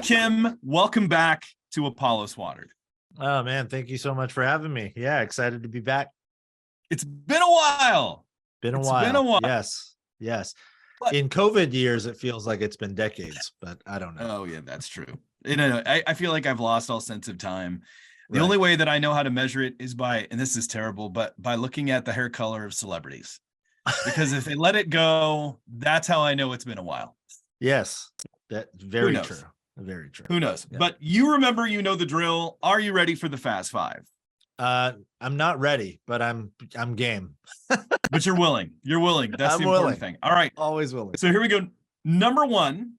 Kim, welcome back to Apollos Watered. Oh man, thank you so much for having me. Yeah, excited to be back. It's been a while. Been a while. Yes. But in COVID years, it feels like it's been decades, but I don't know. Oh yeah, that's true. I feel like I've lost all sense of time. The only way that I know how to measure it is by, and this is terrible, but by looking at the hair color of celebrities. Because if they let it go, that's how I know it's been a while. Yes, that's very true. Very true. Who knows? Yeah. But you remember, you know the drill. Are you ready for the Fast Five? I'm not ready, but I'm game. But you're willing. You're willing. That's the important thing. All right. Always willing. So here we go. Number one,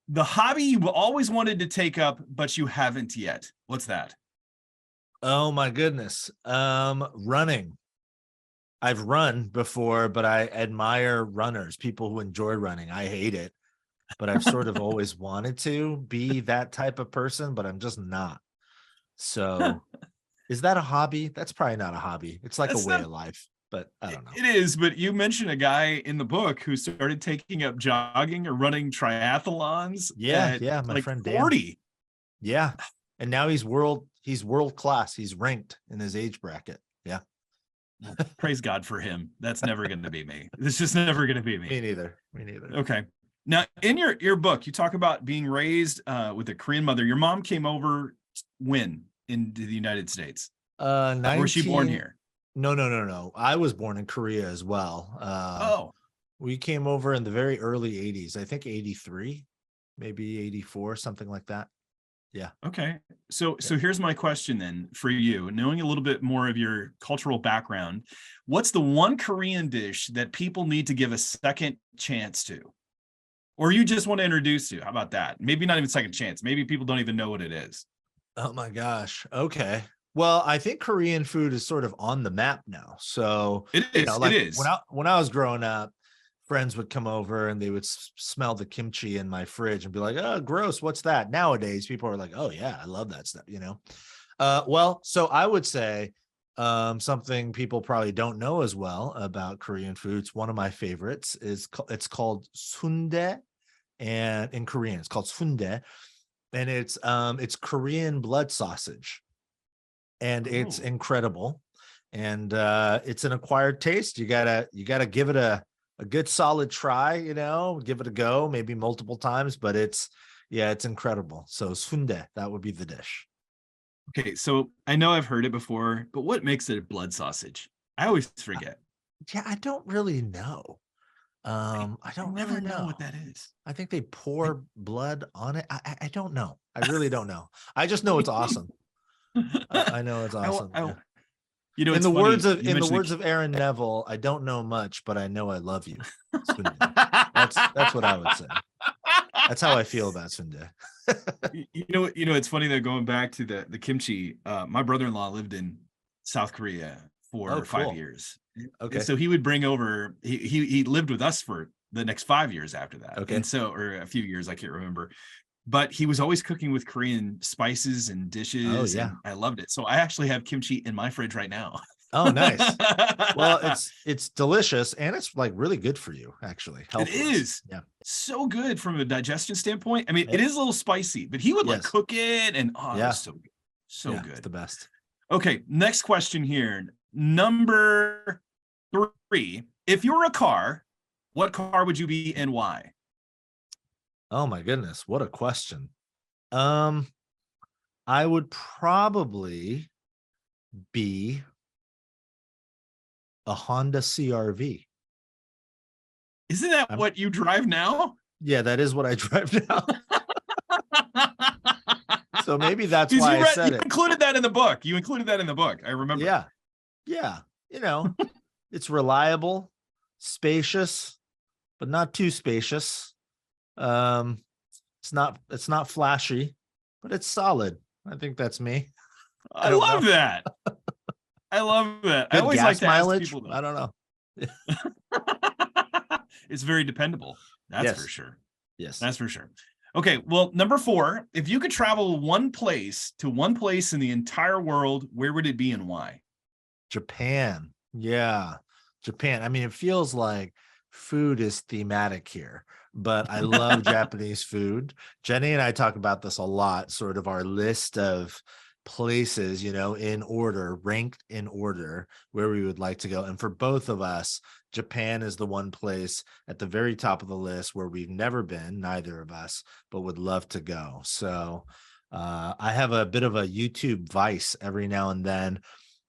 the hobby you always wanted to take up, but you haven't yet. What's that? Oh my goodness. Running. I've run before, but I admire runners, people who enjoy running. I hate it, but I've sort of always wanted to be that type of person, but I'm just not. So is that a hobby? That's probably not a hobby. It's like a way of life, but I don't know. It is, but you mentioned a guy in the book who started taking up jogging or running triathlons. Yeah, my friend Dan. 40. Yeah. And now he's world class. He's ranked in his age bracket. Yeah. Praise God for him. That's never going to be me. It's just never going to be me. Me neither. Okay. Now, in your book, you talk about being raised with a Korean mother. Your mom came over when into the United States? Was she born here? No. I was born in Korea as well. We came over in the very early 80s. I think 83, maybe 84, something like that. Yeah. Okay. So here's my question then for you, knowing a little bit more of your cultural background. What's the one Korean dish that people need to give a second chance to? Or you just want to introduce to? How about that? Maybe not even second chance. Maybe people don't even know what it is. Oh my gosh. Okay. Well, I think Korean food is sort of on the map now. So it is. It is. When I was growing up, friends would come over and they would smell the kimchi in my fridge and be like, "Oh, gross. What's that?" Nowadays, people are like, "Oh yeah, I love that stuff." Well, so I would say something people probably don't know as well about Korean foods. One of my favorites it's called sundae, and in Korean it's called sundae, and it's Korean blood sausage, and it's incredible, and it's an acquired taste. You gotta give it a good solid try, give it a go, maybe multiple times, but it's incredible. So sundae, that would be the dish. Okay, so I know I've heard it before, but what makes it a blood sausage? I always forget. Yeah, I don't really know. I don't really know what that is. I think they pour blood on it. I don't know. I really don't know. I just know it's awesome. I know it's awesome. In the words of Aaron Neville, I don't know much, but I know I love you. That's what I would say. That's how I feel about sundae. It's funny though, going back to the kimchi. My brother-in-law lived in South Korea for 5 years. Okay. And so he would bring over. He lived with us for the next 5 years after that. Okay. And so, or a few years, I can't remember. But he was always cooking with Korean spices and dishes. Oh, yeah. And I loved it. So I actually have kimchi in my fridge right now. Oh, nice. Well, it's delicious, and it's like really good for you, actually. It is. Yeah. So good from a digestion standpoint. I mean, it is a little spicy, but he would like cook it, and it was so good. So good. It's the best. Okay, next question here. Number 3. If you were a car, what car would you be and why? Oh my goodness, what a question. I would probably be a Honda CR-V. Isn't that what you drive now? Yeah, that is what I drive now. So maybe that's why I said it. You included that in the book. I remember. Yeah. It's reliable, spacious, but not too spacious. It's not flashy, but it's solid. I think that's me. I love that. I love that. Good I always like to mileage. ask people, I don't know. It's very dependable. That's for sure. Yes. That's for sure. Okay. Well, number 4, if you could travel one place in the entire world, where would it be and why? Japan. Yeah. Japan. I mean, it feels like food is thematic here, but I love Japanese food. Jenny and I talk about this a lot, sort of our list of places, in order, ranked in order, where we would like to go. And for both of us, Japan is the one place at the very top of the list where we've never been, neither of us, but would love to go. So I have a bit of a YouTube vice every now and then.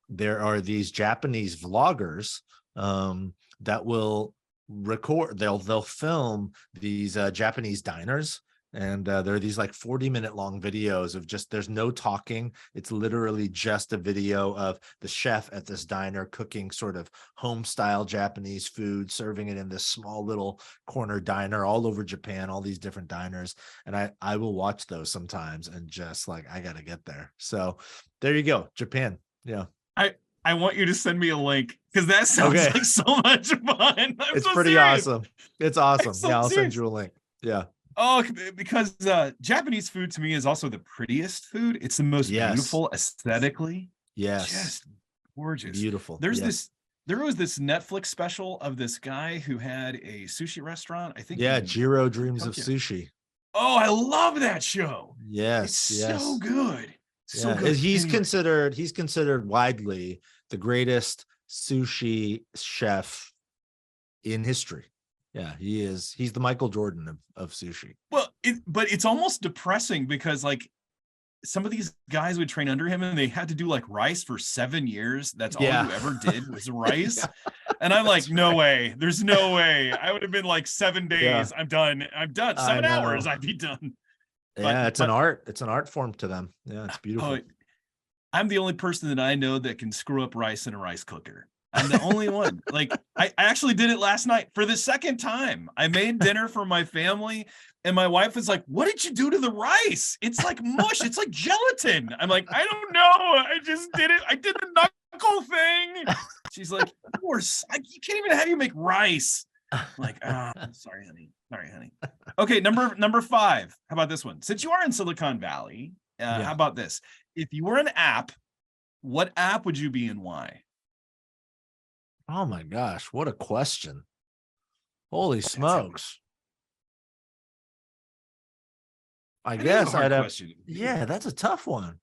There are these Japanese vloggers that will record, they'll film these Japanese diners, and there are these like 40-minute long videos of just, there's no talking, it's literally just a video of the chef at this diner cooking sort of home style Japanese food, serving it in this small little corner diner all over Japan, all these different diners. And I will watch those sometimes and just like, I gotta get there. So there you go, Japan. Yeah, I want you to send me a link, because that sounds okay. like so much fun. It's so pretty serious. awesome. It's awesome. So yeah, I'll serious. send you a link. Yeah. Oh, because Japanese food to me is also the prettiest food. It's the most beautiful aesthetically. Yes. Just gorgeous. Beautiful. There was this Netflix special of this guy who had a sushi restaurant. I think. Yeah, Jiro Dreams of Tokyo. Sushi. Oh, I love that show. Yes. It's so good. So good. He's considered widely the greatest sushi chef in history. Yeah, he is. He's the Michael Jordan of sushi. Well, but it's almost depressing, because like some of these guys would train under him and they had to do like rice for 7 years. That's all you ever did was rice. And I'm like, no way. There's no way. I would have been like 7 days. Yeah. I'm done. 7 hours. I'd be done. Yeah, it's an art. It's an art form to them. Yeah, it's beautiful. I'm the only person that I know that can screw up rice in a rice cooker. I'm the only one. Like, I actually did it last night for the second time. I made dinner for my family, and my wife was like, "What did you do to the rice? It's like mush. It's like gelatin." I'm like, "I don't know. I just did it. I did the knuckle thing." She's like, "You can't even have you make rice." I'm like, sorry, honey. Sorry, honey. Okay, number 5. How about this one? Since you are in Silicon Valley, how about this? If you were an app, what app would you be and why? Oh my gosh, what a question. Holy smokes. I guess I'd have, yeah, that's a tough one.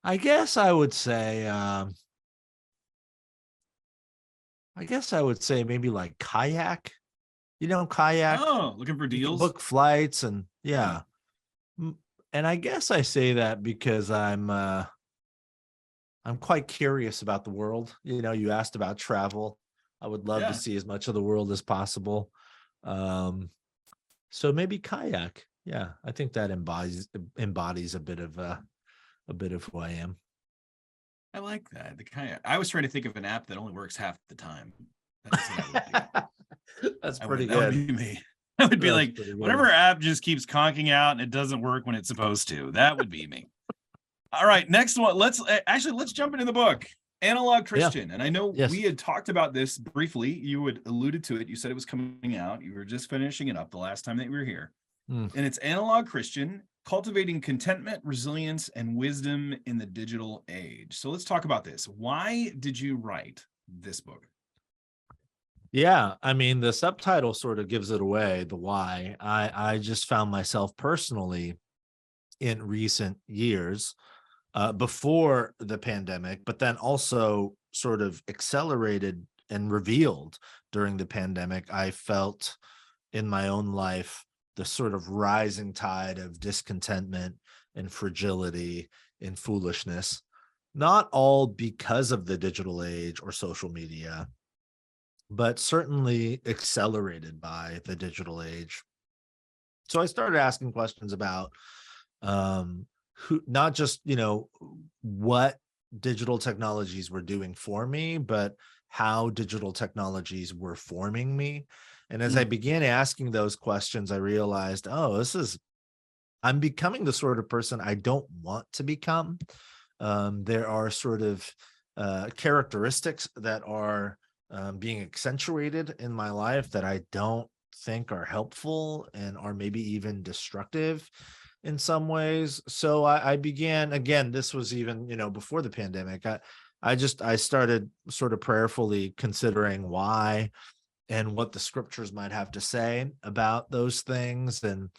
I guess I would say maybe like Kayak. Kayak. Oh, looking for deals. Book flights and yeah. And I guess I say that because I'm quite curious about the world. You asked about travel. I would love to see as much of the world as possible. So maybe Kayak. Yeah, I think that embodies a bit of who I am. I like that. The Kayak. I was trying to think of an app that only works half the time. That's what I would do. That's pretty good. That would be me. I would be like, whatever app just keeps conking out and it doesn't work when it's supposed to. That would be me. All right, next one. Let's jump into the book, Analog Christian. And I know we had talked about this briefly. You had alluded to it. You said it was coming out. You were just finishing it up the last time that we were here. And it's Analog Christian, Cultivating Contentment, Resilience, and Wisdom in the Digital Age. So let's talk about this. Why did you write this book? Yeah, I mean, the subtitle sort of gives it away, the why. I just found myself personally in recent years, before the pandemic, but then also sort of accelerated and revealed during the pandemic. I felt in my own life the sort of rising tide of discontentment and fragility and foolishness, not all because of the digital age or social media, but certainly accelerated by the digital age. So I started asking questions about who, not just, what digital technologies were doing for me, but how digital technologies were forming me. And as I began asking those questions, I realized, I'm becoming the sort of person I don't want to become. There are sort of characteristics that are being accentuated in my life that I don't think are helpful and are maybe even destructive in some ways. So I began, again, this was even, before the pandemic, I started sort of prayerfully considering why and what the scriptures might have to say about those things. And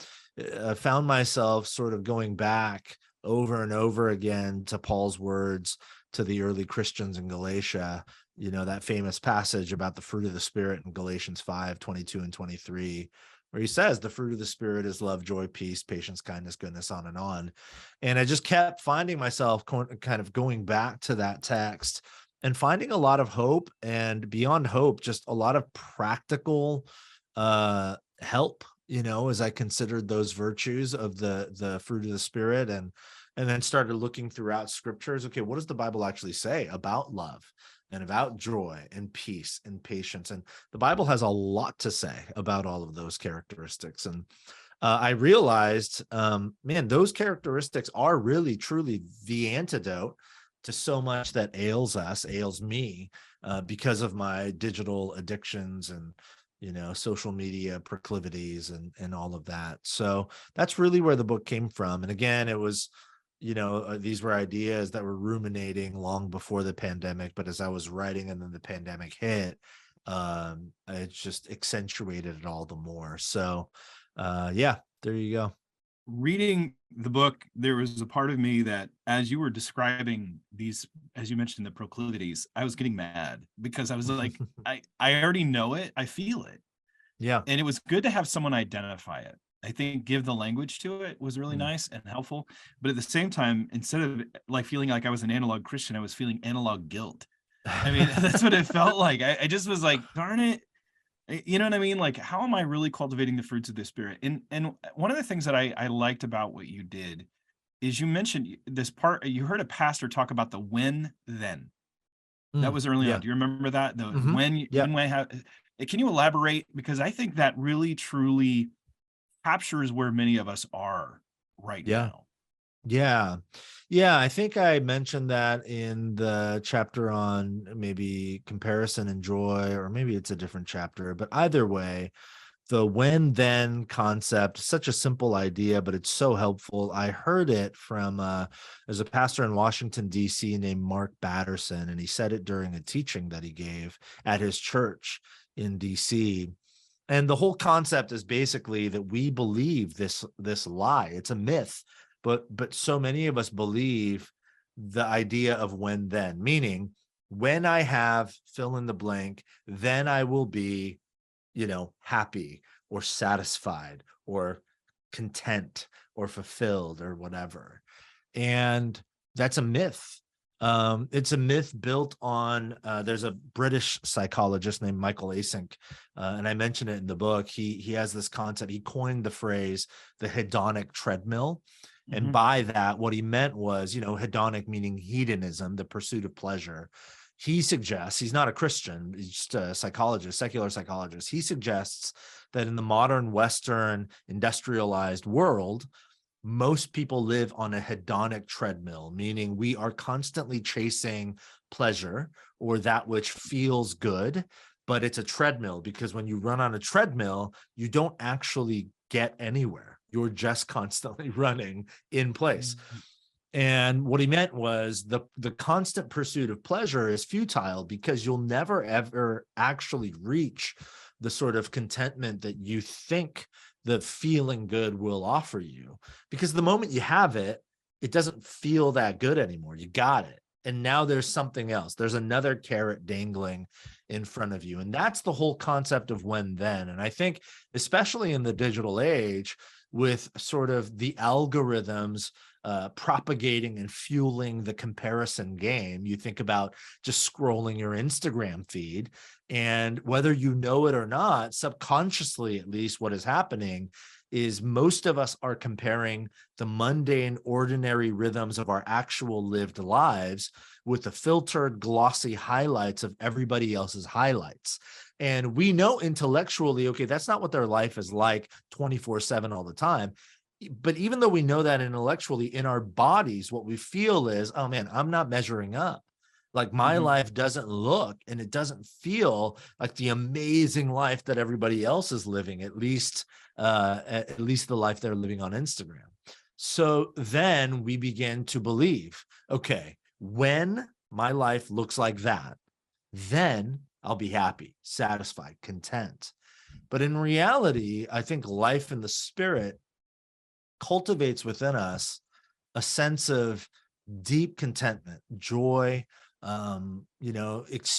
I found myself sort of going back over and over again to Paul's words to the early Christians in Galatia, that famous passage about the fruit of the Spirit in Galatians 5:22 and 23, where he says the fruit of the Spirit is love, joy, peace, patience, kindness, goodness, on and on. And I just kept finding myself kind of going back to that text and finding a lot of hope, and beyond hope, just a lot of practical help, as I considered those virtues of the fruit of the Spirit, and then started looking throughout scriptures. Okay, what does the Bible actually say about love and about joy and peace and patience? And the Bible has a lot to say about all of those characteristics. And I realized, man, those characteristics are really, truly the antidote to so much that ails me, because of my digital addictions and, social media proclivities and all of that. So that's really where the book came from. And again, it was, these were ideas that were ruminating long before the pandemic, but as I was writing and then the pandemic hit, it just accentuated it all the more. So, yeah, there you go. Reading the book, there was a part of me that, as you were describing these, as you mentioned, the proclivities, I was getting mad because I was like, I already know it. I feel it. Yeah. And it was good to have someone identify it. I think give the language to it was really nice and helpful. But at the same time, instead of like feeling like I was an analog Christian, I was feeling analog guilt. I mean, that's what it felt like. I just was like, darn it. You know what I mean? Like, how am I really cultivating the fruits of the Spirit? And one of the things that I liked about what you did is you mentioned this part. You heard a pastor talk about the when then. That was early yeah. on. Do you remember that? The Yeah. when I have. Can you elaborate? Because I think that really truly captures where many of us are right Yeah. now. Yeah. I think I mentioned that in the chapter on maybe comparison and joy, or maybe it's a different chapter, but either way, the when then concept, such a simple idea, but it's so helpful. I heard it from there's a pastor in Washington, D.C. named Mark Batterson, and he said it during a teaching that he gave at his church in D.C. And the whole concept is basically that we believe this lie. It's a myth, but so many of us believe the idea of when then, meaning when I have fill in the blank, then I will be, happy or satisfied or content or fulfilled or whatever. And that's a myth. It's a myth built on, there's a British psychologist named Michael Asink, and I mentioned it in the book. He has this concept. He coined the phrase, the hedonic treadmill. And by that, what he meant was, hedonic meaning hedonism, the pursuit of pleasure. He suggests, he's not a Christian, he's just a psychologist, secular psychologist. He suggests that in the modern Western industrialized world, most people live on a hedonic treadmill, meaning we are constantly chasing pleasure or that which feels good, but it's a treadmill, because when you run on a treadmill, you don't actually get anywhere. You're just constantly running in place. And what he meant was the constant pursuit of pleasure is futile, because you'll never, ever actually reach the sort of contentment that you think the feeling good will offer you. Because the moment you have it, it doesn't feel that good anymore. You got it. And now there's something else. There's another carrot dangling in front of you. And that's the whole concept of when then. And I think, especially in the digital age, with sort of the algorithms propagating and fueling the comparison game. You think about just scrolling your Instagram feed, and whether you know it or not, subconsciously, at least, what is happening is most of us are comparing the mundane, ordinary rhythms of our actual lived lives with the filtered, glossy highlights of everybody else's highlights. And we know intellectually, okay, that's not what their life is like 24/7 all the time. But even though we know that intellectually, in our bodies, what we feel is, oh man, I'm not measuring up. Like my life doesn't look and it doesn't feel like the amazing life that everybody else is living, at least the life they're living on Instagram. So then we begin to believe, okay, when my life looks like that, then I'll be happy, satisfied, content. But in reality, I think life in the Spirit cultivates within us a sense of deep contentment, joy,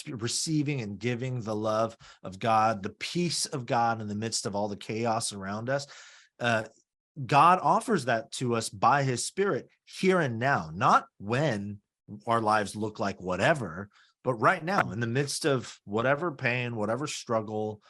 receiving and giving the love of God, the peace of God in the midst of all the chaos around us. God offers that to us by his Spirit here and now, not when our lives look like whatever, but right now in the midst of whatever pain, whatever struggle,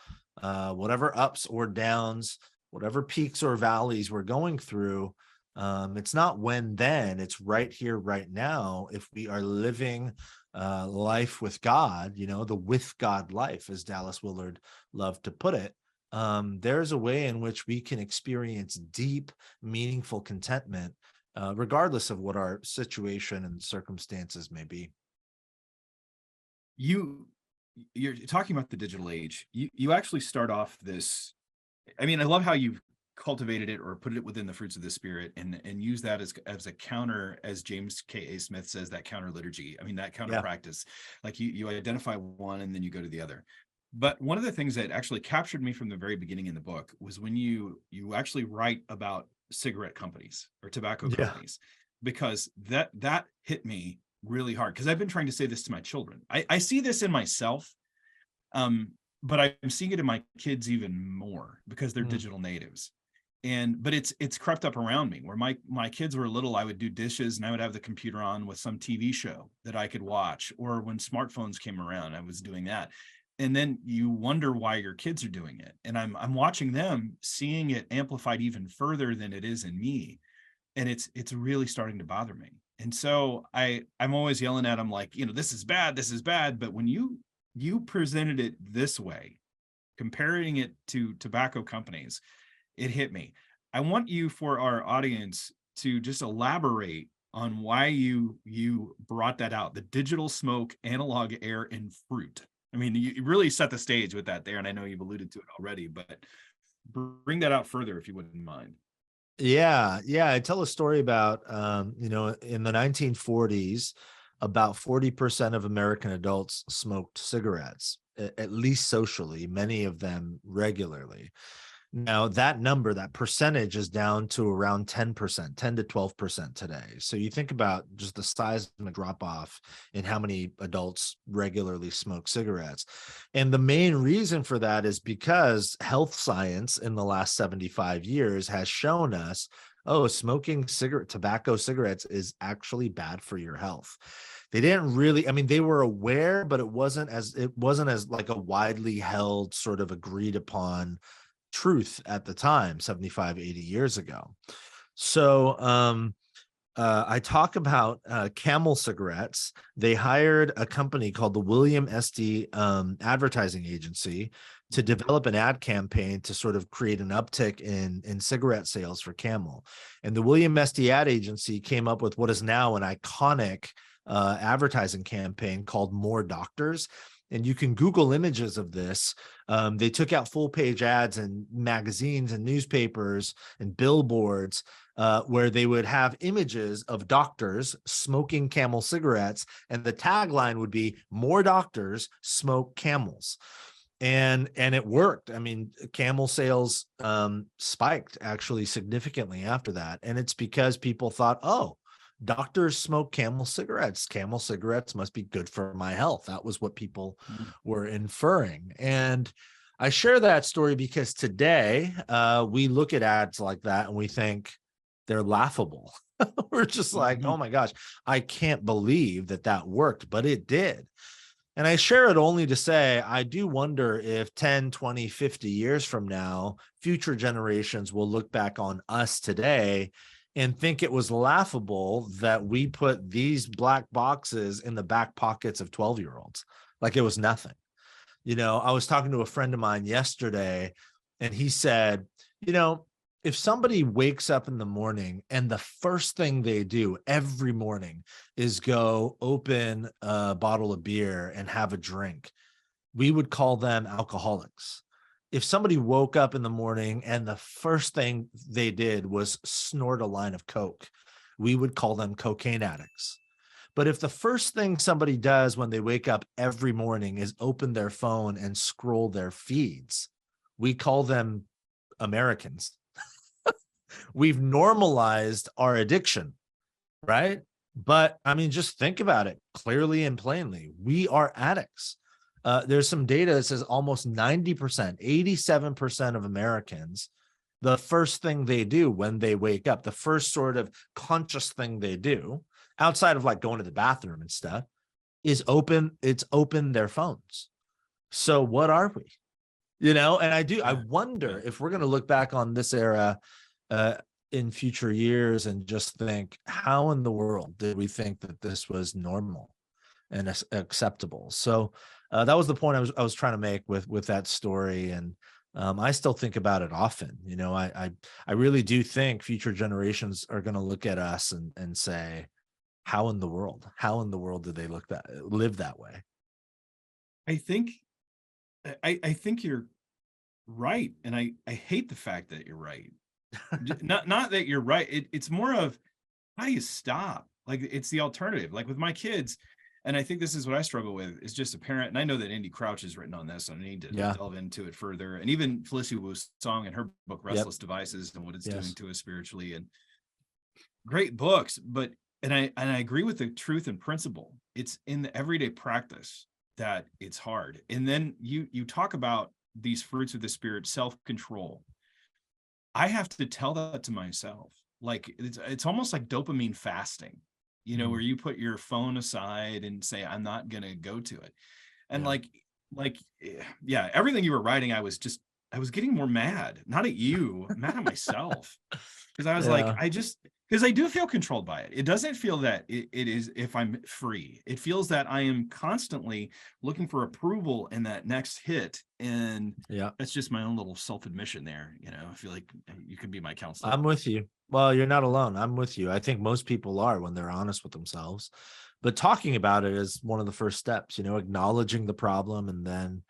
whatever ups or downs, whatever peaks or valleys we're going through. It's not when then, it's right here, right now. If we are living life with God, the with God life, as Dallas Willard loved to put it, there's a way in which we can experience deep, meaningful contentment, regardless of what our situation and circumstances may be. You're talking about the digital age. You actually start off this. I mean, I love how you've cultivated it or put it within the fruits of the Spirit and use that as a counter, as James K.A. Smith says, that counter liturgy. I mean, that counter practice. Like you identify one and then you go to the other. But one of the things that actually captured me from the very beginning in the book was when you actually write about cigarette companies or tobacco companies, because that hit me really hard, because I've been trying to say this to my children. I see this in myself, but I'm seeing it in my kids even more because they're digital natives. But it's crept up around me, where my kids were little. I would do dishes and I would have the computer on with some TV show that I could watch, or when smartphones came around, I was doing that. And then you wonder why your kids are doing it. And I'm watching them, seeing it amplified even further than it is in me. And it's really starting to bother me. And so I'm always yelling at them like, this is bad. But when you presented it this way, comparing it to tobacco companies, it hit me. I want you, for our audience, to just elaborate on why you brought that out, the digital smoke, analog air, and fruit. I mean, you really set the stage with that there, and I know you've alluded to it already, but bring that out further if you wouldn't mind. Yeah. I tell a story about, in the 1940s, about 40% of American adults smoked cigarettes, at least socially, many of them regularly. Now, that number, that percentage, is down to around 10%, 10 to 12% today. So you think about just the seismic drop off in how many adults regularly smoke cigarettes. And the main reason for that is because health science in the last 75 years has shown us, smoking tobacco cigarettes is actually bad for your health. They didn't really, they were aware, but it wasn't as like a widely held, sort of agreed upon truth at the time, 75, 80 years ago. So I talk about Camel cigarettes. They hired a company called the William S.D. Advertising Agency to develop an ad campaign to sort of create an uptick in cigarette sales for Camel. And the William S.D. Ad Agency came up with what is now an iconic advertising campaign called More Doctors. And you can Google images of this. They took out full page ads in magazines and newspapers and billboards where they would have images of doctors smoking Camel cigarettes. And the tagline would be, "More doctors smoke Camels." And it worked. Camel sales spiked actually significantly after that. And it's because people thought, doctors smoke Camel cigarettes. Camel cigarettes must be good for my health. That was what people were inferring. And I share that story because today we look at ads like that and we think they're laughable. We're just like, oh my gosh, I can't believe that worked, but it did. And I share it only to say, I do wonder if 10, 20, 50 years from now, future generations will look back on us today and think it was laughable that we put these black boxes in the back pockets of 12-year-olds, like it was nothing. I was talking to a friend of mine yesterday, and he said, if somebody wakes up in the morning and the first thing they do every morning is go open a bottle of beer and have a drink, we would call them alcoholics. If somebody woke up in the morning and the first thing they did was snort a line of Coke, we would call them cocaine addicts. But if the first thing somebody does when they wake up every morning is open their phone and scroll their feeds, we call them Americans. We've normalized our addiction, right? But I mean, just think about it clearly and plainly. We are addicts. There's some data that says almost 90%, 87% of Americans, the first thing they do when they wake up, the first sort of conscious thing they do, outside of like going to the bathroom and stuff, is open their phones. So what are we? And I wonder if we're going to look back on this era in future years and just think, how in the world did we think that this was normal and acceptable? So that was the point I was trying to make with that story. And I still think about it often. I really do think future generations are going to look at us and say, how in the world do they live that way? I think you're right. And I hate the fact that you're right. not that you're right. It's more of, how do you stop? Like, it's the alternative. Like with my kids, and I think this is what I struggle with, is just a parent. And I know that Andy Crouch has written on this, and I need to delve into it further. And even Felicity Wu's song in her book, Restless Devices, and what it's doing to us spiritually, and great books. But, and I agree with the truth and principle. It's in the everyday practice that it's hard. And then you talk about these fruits of the Spirit, self-control. I have to tell that to myself. Like, it's almost like dopamine fasting, where you put your phone aside and say, I'm not going to go to it. And everything you were writing, I was getting more mad, not at you, mad at myself. Because I was like, because I do feel controlled by it. It doesn't feel that it is if I'm free. It feels that I am constantly looking for approval in that next hit. And that's just my own little self-admission there. I feel like you can be my counselor. I'm with you. Well, you're not alone. I'm with you. I think most people are when they're honest with themselves. But talking about it is one of the first steps, acknowledging the problem and then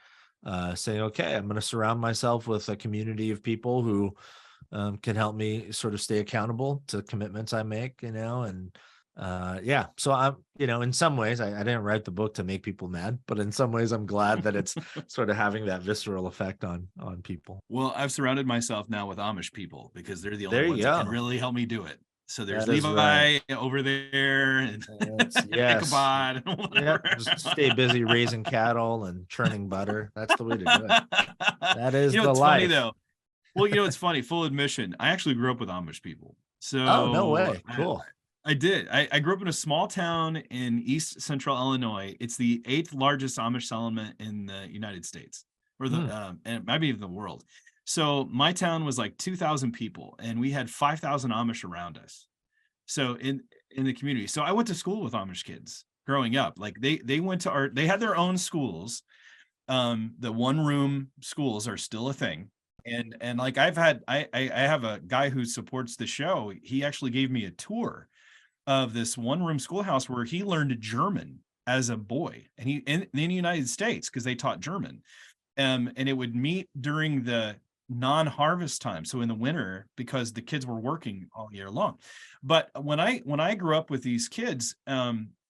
saying, okay, I'm going to surround myself with a community of people who can help me sort of stay accountable to commitments I make, and so I'm, in some ways I didn't write the book to make people mad, but in some ways I'm glad that it's sort of having that visceral effect on people. Well, I've surrounded myself now with Amish people because they're the only ones that can really help me do it. So there's Levi over there and Ichabod. Just stay busy raising cattle and churning butter. That's the way to do it. That is the life. Funny though. Well, it's funny, full admission. I actually grew up with Amish people. So no way. Cool. I did. I grew up in a small town in East Central Illinois. It's the 8th largest Amish settlement in the United States, or and maybe even the world. So my town was like 2,000 people, and we had 5,000 Amish around us. So in the community. So I went to school with Amish kids growing up. Like they went to they had their own schools. The one-room schools are still a thing. And like I have a guy who supports the show. He actually gave me a tour of this one-room schoolhouse where he learned German as a boy, and he in the United States, because they taught German. And it would meet during the non-harvest time, so in the winter, because the kids were working all year long. But when I grew up with these kids,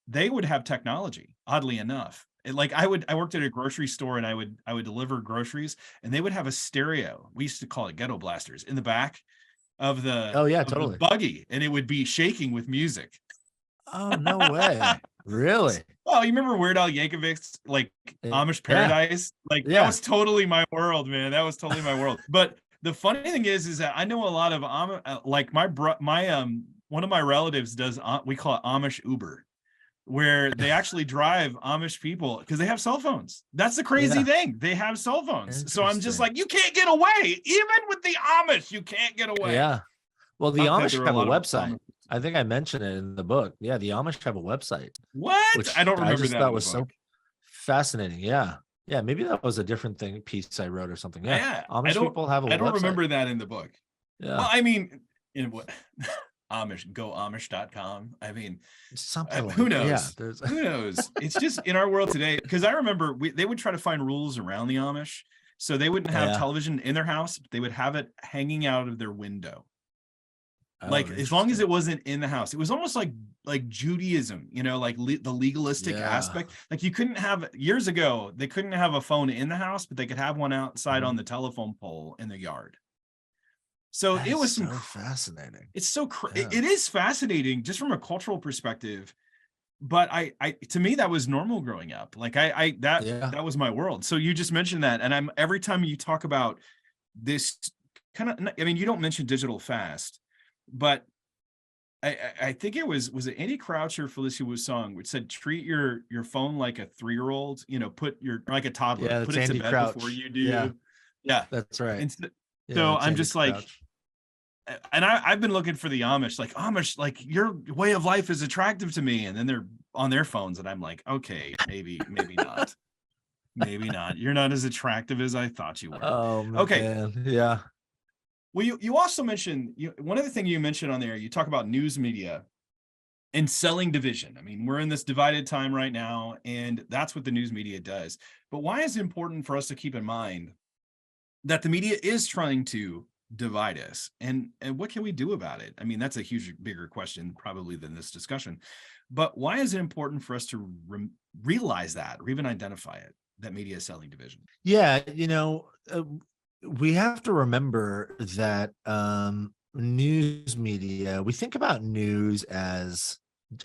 they would have technology, oddly enough. I worked at a grocery store, and I would deliver groceries, and they would have a stereo. We used to call it ghetto blasters in the back of the the buggy, and it would be shaking with music. Oh, no way. Really? Oh, you remember Weird Al Yankovic's Amish Paradise? That was totally my world, man. That was totally my world. But the funny thing is that I know a lot of one of my relatives does, we call it Amish Uber, where they actually drive Amish people because they have cell phones. That's the crazy thing. They have cell phones. So I'm just like, you can't get away. Even with the Amish, you can't get away. Yeah. Well, the Amish have a website. I think I mentioned it in the book. Yeah, the Amish have a website. What? I don't remember that. That was so fascinating. Yeah. Yeah, maybe that was a different piece I wrote or something. Yeah. Amish people have a website. I don't remember that in the book. Yeah. Well, I mean, in what Amish, goamish.com. I mean, something who knows? Yeah, who knows? It's just in our world today, because I remember they would try to find rules around the Amish. So they wouldn't have television in their house. They would have it hanging out of their window. Oh, Like as long as interesting. it wasn't in the house. It was almost like Judaism, you know, like the legalistic Yeah. aspect. Like you couldn't have, years ago they couldn't have a phone in the house, but they could have one outside Mhm. on the telephone pole in the yard. So That it is was so fascinating. it's so Yeah. it is fascinating just from a cultural perspective. But I to me that was normal growing up. Like Yeah. that was my world. So you just mentioned that, and I'm every time you talk about this kind of, I mean, you don't mention digital fast, but I think was it Andy Crouch or Felicia Wu's song which said treat your phone like a 3-year-old, you know, put your, like a toddler, Yeah, put that's it to Andy bed before Crouch. you Yeah, do. Yeah. that's right. And Yeah, so that's I'm Andy just like, Crouch. and I've been looking for the Amish, like your way of life is attractive to me. And then they're on their phones, and I'm like, okay, maybe not. Maybe not. You're not as attractive as I thought you were. Oh Okay. man. Yeah. Well, you also mentioned, one other thing you mentioned on there, you talk about news media and selling division. I mean, we're in this divided time right now, and that's what the news media does. But why is it important for us to keep in mind that the media is trying to divide us, and what can we do about it? I mean, that's a huge, bigger question probably than this discussion. But why is it important for us to realize that, or even identify it, that media is selling division? Yeah, we have to remember that news media, we think about news as,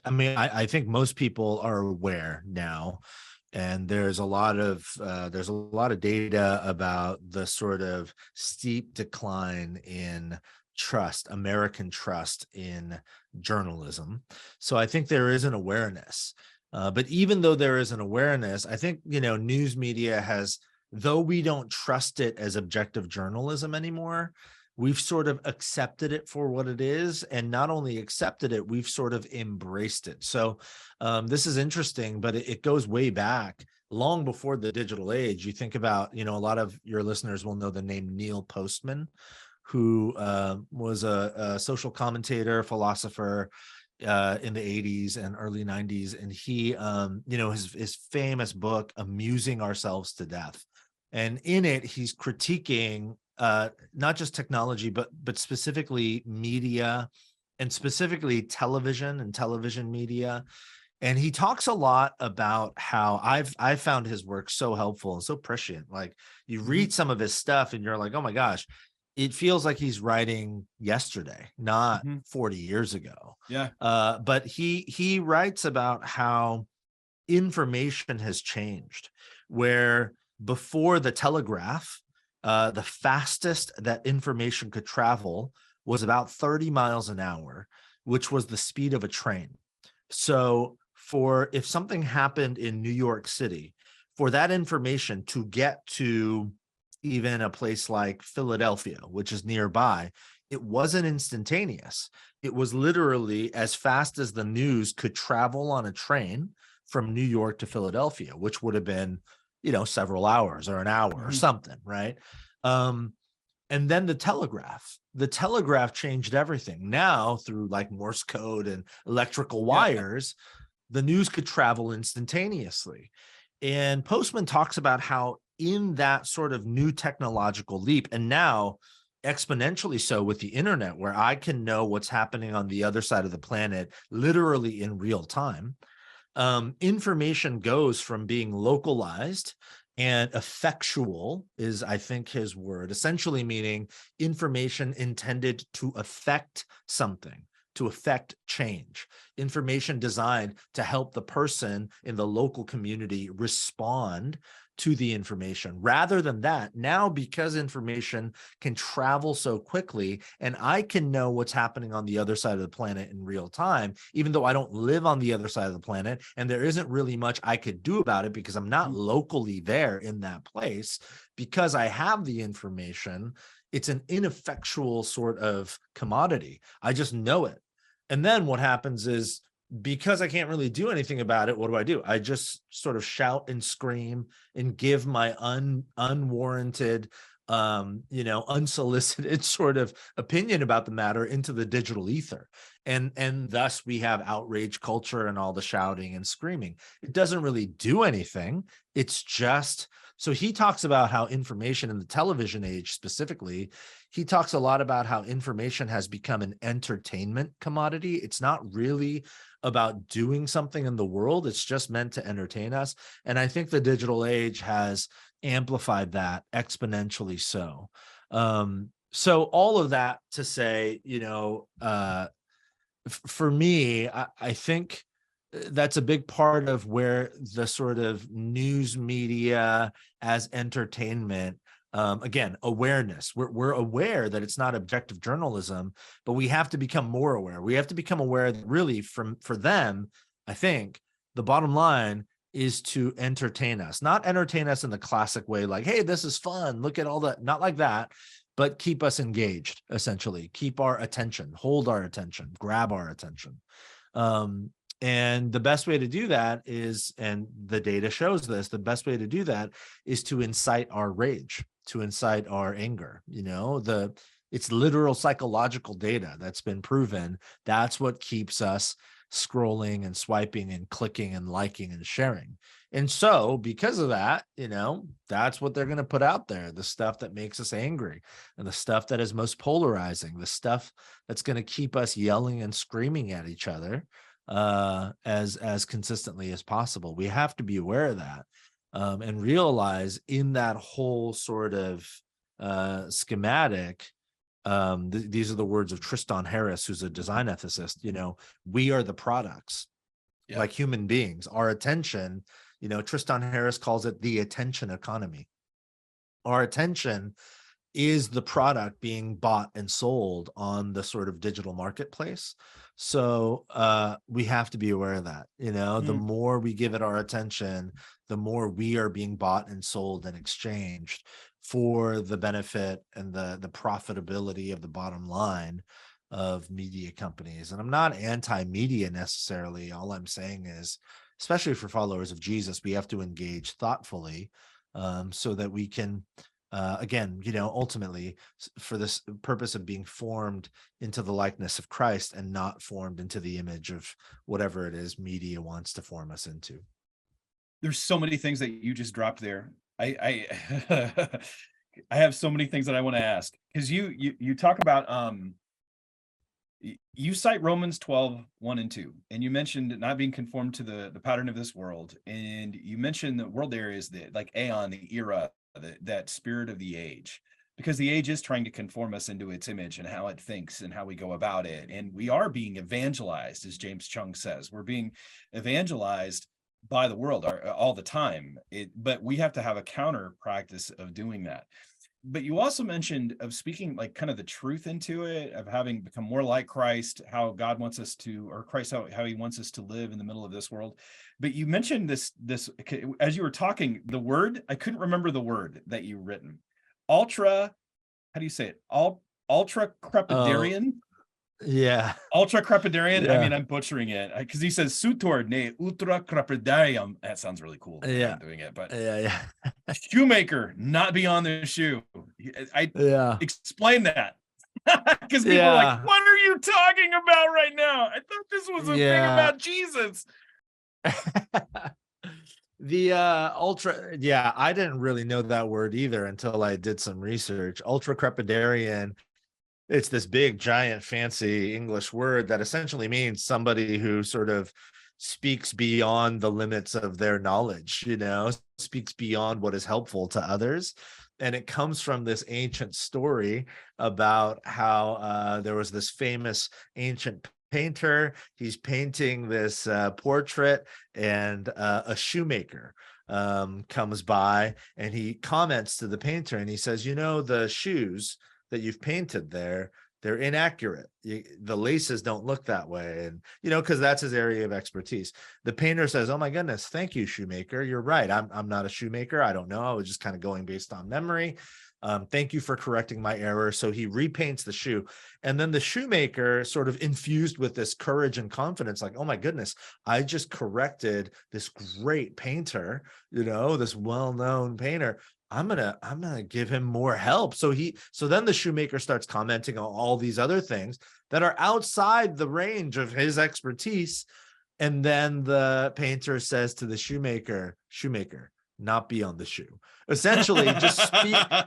I mean, I think most people are aware now, and there's a lot of data about the sort of steep decline in trust, American trust in journalism. So I think there is an awareness. But even though there is an awareness, I think, news media has, though we don't trust it as objective journalism anymore, we've sort of accepted it for what it is. And not only accepted it, we've sort of embraced it. So this is interesting, but it goes way back, long before the digital age. You think about, a lot of your listeners will know the name Neil Postman, who was a social commentator, philosopher, in the 80s and early 90s. And he, his famous book, Amusing Ourselves to Death. And in it, he's critiquing not just technology, but specifically media, and specifically television and television media. And he talks a lot about how I've found his work so helpful and so prescient. Like, you read Mhm. some of his stuff and you're like, oh my gosh, it feels like he's writing yesterday, not Mhm. 40 years ago. Yeah. But he writes about how information has changed, where before the telegraph, the fastest that information could travel was about 30 miles an hour, which was the speed of a train. So for, if something happened in New York City, for that information to get to even a place like Philadelphia, which is nearby, it wasn't instantaneous. It was literally as fast as the news could travel on a train from New York to Philadelphia, which would have been, several hours or an hour or Mhm. something, right? Um, and then the telegraph changed everything. Now, through like Morse code and electrical Yeah. wires, the news could travel instantaneously. And Postman talks about how in that sort of new technological leap, and now exponentially so with the internet, where I can know what's happening on the other side of the planet literally in real time, information goes from being localized and effectual, is I think his word, essentially meaning information intended to affect something, to affect change, information designed to help the person in the local community respond to the information. Rather than that, now, because information can travel so quickly and I can know what's happening on the other side of the planet in real time, even though I don't live on the other side of the planet and there isn't really much I could do about it because I'm not Mhm. locally there in that place, because I have the information, it's an ineffectual sort of commodity. I just know it. And then what happens is, because I can't really do anything about it, what do? I just sort of shout and scream and give my unwarranted, unsolicited sort of opinion about the matter into the digital ether. And thus we have outrage culture and all the shouting and screaming. It doesn't really do anything. It's just, so he talks about how information in the television age specifically, he talks a lot about how information has become an entertainment commodity. It's not really about doing something in the world. It's just meant to entertain us. And I think the digital age has amplified that exponentially so. So all of that to say, for me, I think that's a big part of where the sort of news media as entertainment, again, awareness. We're aware that it's not objective journalism, but we have to become more aware. We have to become aware that really for them, I think the bottom line is to entertain us, not entertain us in the classic way, like, hey, this is fun, look at all that, not like that, but keep us engaged, essentially, keep our attention, hold our attention, grab our attention. And the best way to do that is, and the data shows this, the best way to do that is to incite our rage, to incite our anger. It's literal psychological data that's been proven. That's what keeps us scrolling and swiping and clicking and liking and sharing. And so because of that, that's what they're going to put out there, the stuff that makes us angry and the stuff that is most polarizing, the stuff that's going to keep us yelling and screaming at each other as consistently as possible. We have to be aware of that and realize in that whole sort of schematic, these are the words of Tristan Harris, who's a design ethicist. We are the products, like human beings. Our attention, Tristan Harris calls it the attention economy. Our attention is the product being bought and sold on the sort of digital marketplace. So we have to be aware of that. The more we give it our attention, the more we are being bought and sold and exchanged for the benefit and the profitability of the bottom line of media companies. And I'm not anti-media necessarily. All I'm saying is, especially for followers of Jesus, we have to engage thoughtfully so that we can, again, ultimately for this purpose of being formed into the likeness of Christ and not formed into the image of whatever it is media wants to form us into. There's so many things that you just dropped there. I I have so many things that I want to ask, because you talk about you cite Romans 12:1-2, and you mentioned not being conformed to the pattern of this world, and you mentioned the world areas that like aeon, the era, that spirit of the age, because the age is trying to conform us into its image and how it thinks and how we go about it, and we are being evangelized, as James Chung says. We're being evangelized by the world all the time, but we have to have a counter practice of doing that. But you also mentioned of speaking like kind of the truth into it, of having become more like Christ, how God wants us to, or Christ, how he wants us to live in the middle of this world. But you mentioned this as you were talking, the word, I couldn't remember the word that you written. Ultra, how do you say it? Ultra crepidarian? Yeah. Ultra crepidarian. Yeah. I mean, I'm butchering it because he says sutor ne ultra crepidarium. That sounds really cool. Yeah. I'm doing it, but Yeah. shoemaker, not beyond the shoe. I explain that because people are like, what are you talking about right now? I thought this was a thing about Jesus. The ultra, I didn't really know that word either until I did some research. Ultra crepidarian, it's this big, giant, fancy English word that essentially means somebody who sort of speaks beyond the limits of their knowledge, speaks beyond what is helpful to others. And it comes from this ancient story about how there was this famous ancient painter. He's painting this portrait, and a shoemaker comes by, and he comments to the painter, and he says, the shoes that you've painted there, they're inaccurate. The laces don't look that way. And, because that's his area of expertise. The painter says, oh my goodness, thank you, shoemaker. You're right. I'm not a shoemaker. I don't know. I was just kind of going based on memory. Thank you for correcting my error. So he repaints the shoe. And then the shoemaker, sort of infused with this courage and confidence, like, oh my goodness, I just corrected this great painter, this well-known painter. I'm gonna give him more help. So then the shoemaker starts commenting on all these other things that are outside the range of his expertise. And then the painter says to the shoemaker, not beyond the shoe. Essentially, just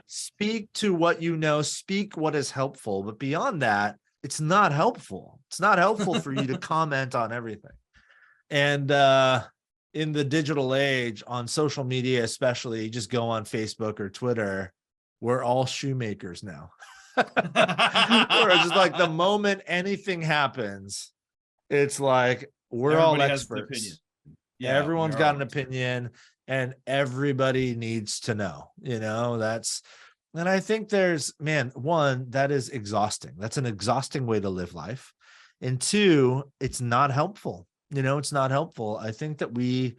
speak to what you know, speak what is helpful. But beyond that, it's not helpful. It's not helpful for you to comment on everything. And in the digital age, on social media, especially, you just go on Facebook or Twitter, we're all shoemakers now. Or just like the moment anything happens, it's like we're Everybody all has an opinion. experts. Yeah, Everyone's we got are an opinion, and everybody needs to know. And I think one, that is exhausting. That's an exhausting way to live life. And two, it's not helpful. It's not helpful. I think that we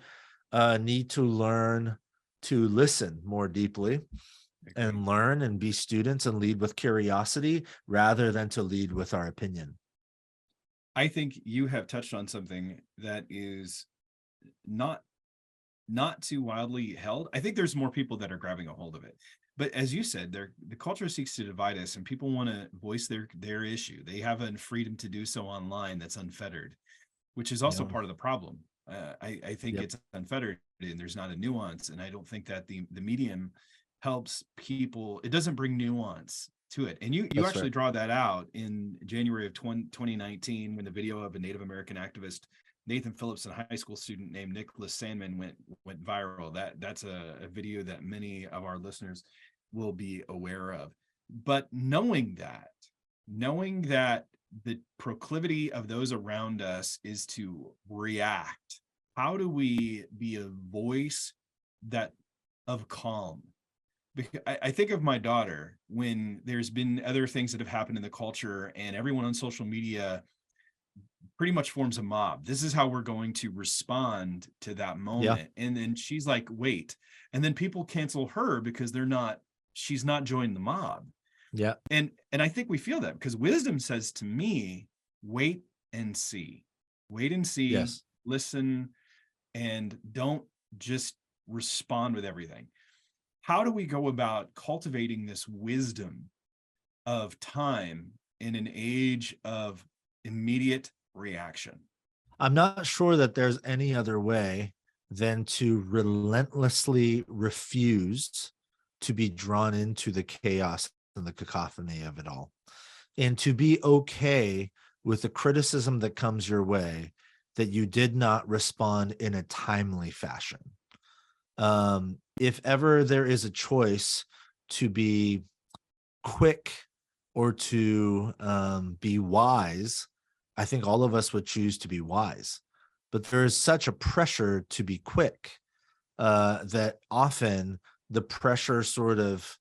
need to learn to listen more deeply and learn and be students and lead with curiosity rather than to lead with our opinion. I think you have touched on something that is not too wildly held. I think there's more people that are grabbing a hold of it. But as you said, the culture seeks to divide us, and people want to voice their issue. They have a freedom to do so online that's unfettered, which is also part of the problem. I think it's unfettered and there's not a nuance. And I don't think that the medium helps people. It doesn't bring nuance to it. And you actually draw that out in January of 2019 when the video of a Native American activist, Nathan Phillips, and a high school student named Nicholas Sandman went viral. That's a video that many of our listeners will be aware of. But knowing that the proclivity of those around us is to react, how do we be a voice of calm? Because I think of my daughter when there's been other things that have happened in the culture and everyone on social media pretty much forms a mob. This is how we're going to respond to that moment. Yeah. And then she's like, wait. And then people cancel her because she's not joined the mob. Yeah. And I think we feel that because wisdom says to me, wait and see, yes. Listen, and don't just respond with everything. How do we go about cultivating this wisdom of time in an age of immediate reaction? I'm not sure that there's any other way than to relentlessly refuse to be drawn into the chaos and the cacophony of it all, and to be okay with the criticism that comes your way that you did not respond in a timely fashion. If ever there is a choice to be quick or to be wise, I think all of us would choose to be wise. But there is such a pressure to be quick that often the pressure sort of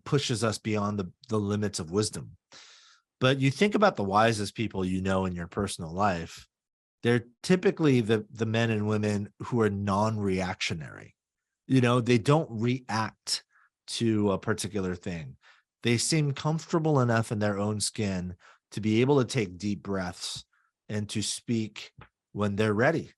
pushes us beyond the limits of wisdom. But you think about the wisest people you know in your personal life, they're typically the men and women who are non-reactionary. They don't react to a particular thing. They seem comfortable enough in their own skin to be able to take deep breaths and to speak when they're ready.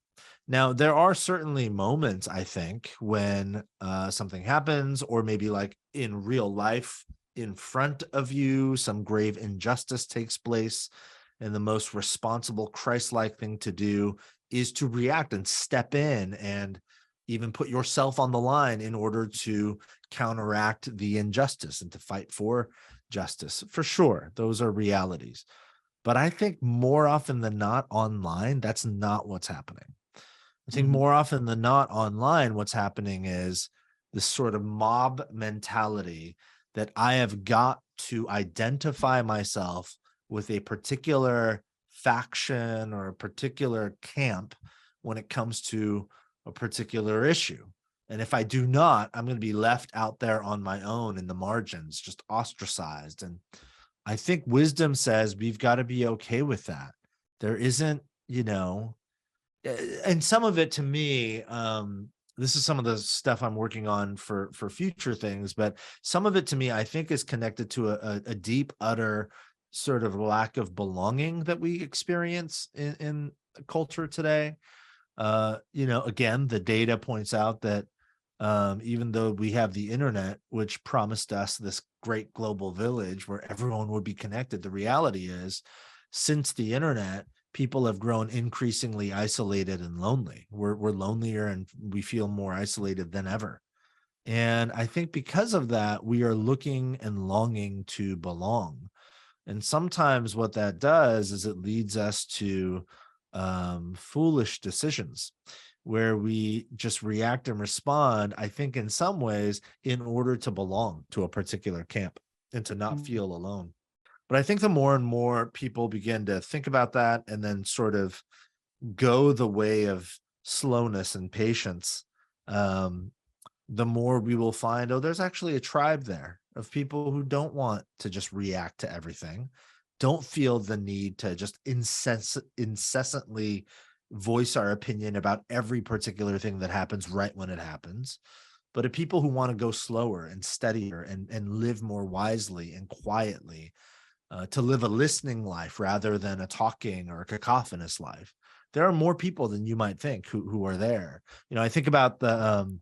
Now, there are certainly moments, I think, when something happens, or maybe like in real life, in front of you, some grave injustice takes place, and the most responsible Christ-like thing to do is to react and step in and even put yourself on the line in order to counteract the injustice and to fight for justice. For sure, those are realities. But I think more often than not online, that's not what's happening. I think more often than not online, what's happening is this sort of mob mentality that I have got to identify myself with a particular faction or a particular camp when it comes to a particular issue. And if I do not, I'm going to be left out there on my own in the margins, just ostracized. And I think wisdom says we've got to be okay with that. There isn't, and some of it to me, this is some of the stuff I'm working on for future things, but some of it to me, I think is connected to a deep, utter sort of lack of belonging that we experience in culture today. Again, the data points out that even though we have the internet, which promised us this great global village where everyone would be connected. The reality is, since the internet, people have grown increasingly isolated and lonely. We're lonelier and we feel more isolated than ever. And I think because of that, we are looking and longing to belong. And sometimes what that does is it leads us to foolish decisions where we just react and respond, I think, in some ways, in order to belong to a particular camp and to not feel alone. But I think the more and more people begin to think about that and then sort of go the way of slowness and patience, the more we will find, oh, there's actually a tribe there of people who don't want to just react to everything, don't feel the need to just incessantly voice our opinion about every particular thing that happens right when it happens, but of people who want to go slower and steadier and live more wisely and quietly, to live a listening life rather than a talking or a cacophonous life. There are more people than you might think who are there. You know, I think about the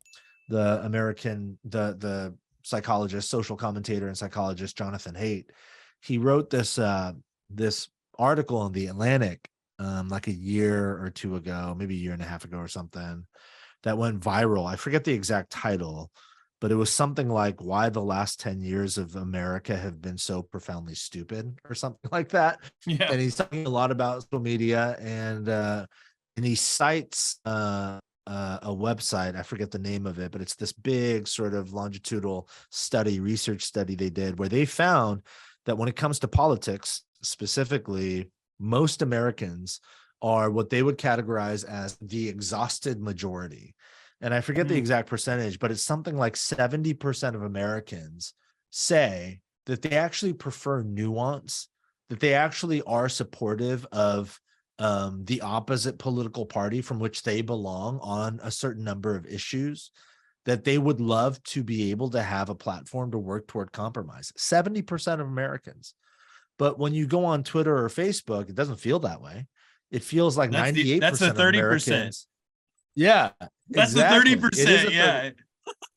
psychologist, social commentator and psychologist Jonathan Haidt. He wrote this article in the Atlantic like a year or two ago, maybe a year and a half ago or something, that went viral. I forget the exact title, but it was something like why the last 10 years of America have been so profoundly stupid or something like that. Yeah. And he's talking a lot about social media, and he cites a website. I forget the name of it, but it's this big sort of longitudinal research study they did, where they found that when it comes to politics specifically, most Americans are what they would categorize as the exhausted majority. And I forget the exact percentage, but it's something like 70% of Americans say that they actually prefer nuance, that they actually are supportive of the opposite political party from which they belong on a certain number of issues, that they would love to be able to have a platform to work toward compromise. 70% of Americans. But when you go on Twitter or Facebook, it doesn't feel that way. It feels like 98% of 30%. Americans. Yeah, That's exactly. the 30%. Yeah.